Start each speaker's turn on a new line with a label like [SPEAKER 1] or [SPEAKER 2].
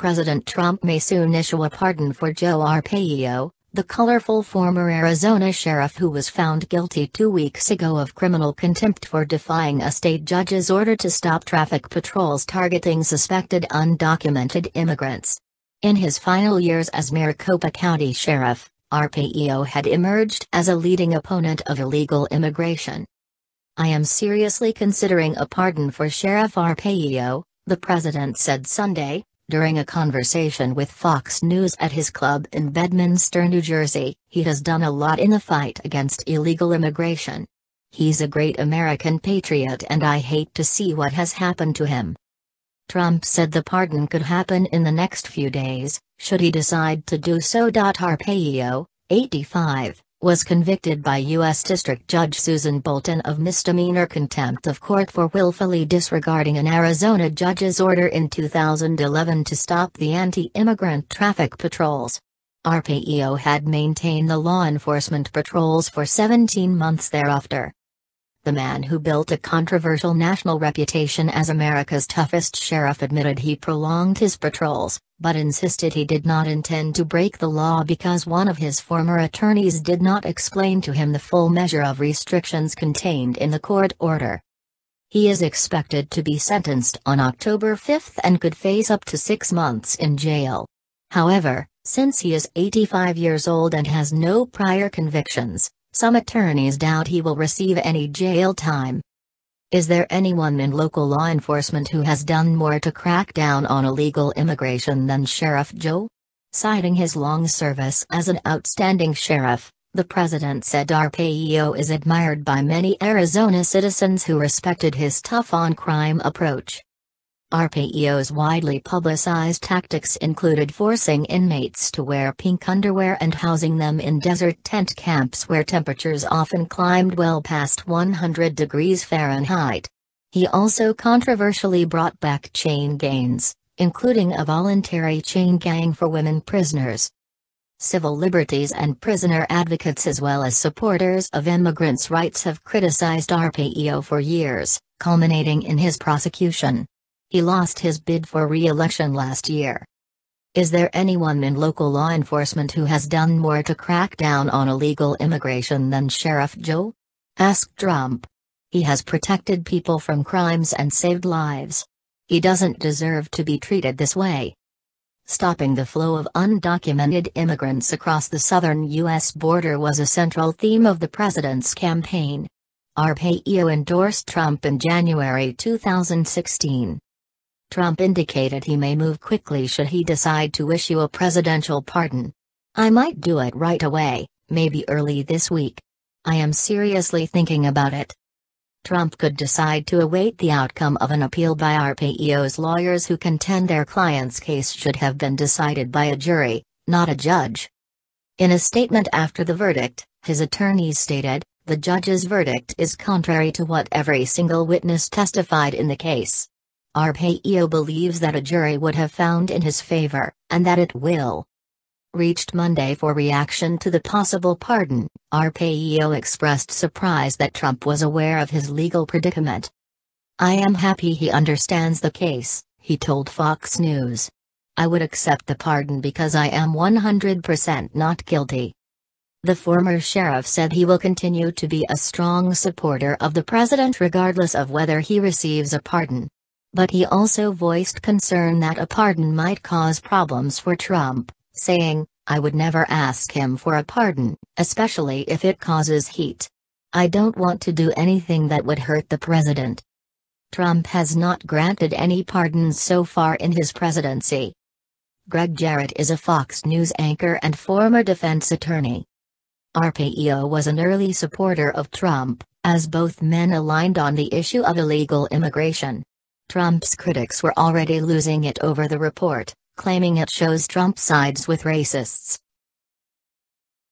[SPEAKER 1] President Trump may soon issue a pardon for Joe Arpaio, the colorful former Arizona sheriff who was found guilty 2 weeks ago of criminal contempt for defying a state judge's order to stop traffic patrols targeting suspected undocumented immigrants. In his final years as Maricopa County Sheriff, Arpaio had emerged as a leading opponent of illegal immigration. "I am seriously considering a pardon for Sheriff Arpaio," the president said Sunday, during a conversation with Fox News at his club in Bedminster, New Jersey. "He has done a lot in the fight against illegal immigration. He's a great American patriot and I hate to see what has happened to him." Trump said the pardon could happen in the next few days, should he decide to do so. Arpaio, 85, was convicted by U.S. District Judge Susan Bolton of misdemeanor contempt of court for willfully disregarding an Arizona judge's order in 2011 to stop the anti-immigrant traffic patrols. Arpaio had maintained the law enforcement patrols for 17 months thereafter. The man who built a controversial national reputation as America's toughest sheriff admitted he prolonged his patrols, but insisted he did not intend to break the law because one of his former attorneys did not explain to him the full measure of restrictions contained in the court order. He is expected to be sentenced on October 5 and could face up to 6 months in jail. However, since he is 85 years old and has no prior convictions, some attorneys doubt he will receive any jail time. Is there anyone in local law enforcement who has done more to crack down on illegal immigration than Sheriff Joe? Citing his long service as an outstanding sheriff, the president said Arpaio is admired by many Arizona citizens who respected his tough-on-crime approach. Arpaio's widely publicized tactics included forcing inmates to wear pink underwear and housing them in desert tent camps where temperatures often climbed well past 100 degrees Fahrenheit. He also controversially brought back chain gangs, including a voluntary chain gang for women prisoners. Civil liberties and prisoner advocates as well as supporters of immigrants' rights have criticized Arpaio for years, culminating in his prosecution. He lost his bid for re-election last year. Is there anyone in local law enforcement who has done more to crack down on illegal immigration than Sheriff Joe? Asked Trump. He has protected people from crimes and saved lives. He doesn't deserve to be treated this way. Stopping the flow of undocumented immigrants across the southern U.S. border was a central theme of the president's campaign. Arpaio endorsed Trump in January 2016. Trump indicated he may move quickly should he decide to issue a presidential pardon. "I might do it right away, maybe early this week. I am seriously thinking about it." Trump could decide to await the outcome of an appeal by Arpaio's lawyers who contend their client's case should have been decided by a jury, not a judge. In a statement after the verdict, his attorneys stated, "The judge's verdict is contrary to what every single witness testified in the case. Arpaio believes that a jury would have found in his favor, and that it will." Reached Monday for reaction to the possible pardon, Arpaio expressed surprise that Trump was aware of his legal predicament. "I am happy he understands the case," he told Fox News. "I would accept the pardon because I am 100% not guilty." The former sheriff said he will continue to be a strong supporter of the president regardless of whether he receives a pardon. But he also voiced concern that a pardon might cause problems for Trump, saying, "I would never ask him for a pardon, especially if it causes heat. I don't want to do anything that would hurt the president." Trump has not granted any pardons so far in his presidency. Greg Jarrett is a Fox News anchor and former defense attorney. Arpaio was an early supporter of Trump, as both men aligned on the issue of illegal immigration. Trump's critics were already losing it over the report, claiming it shows Trump sides with racists.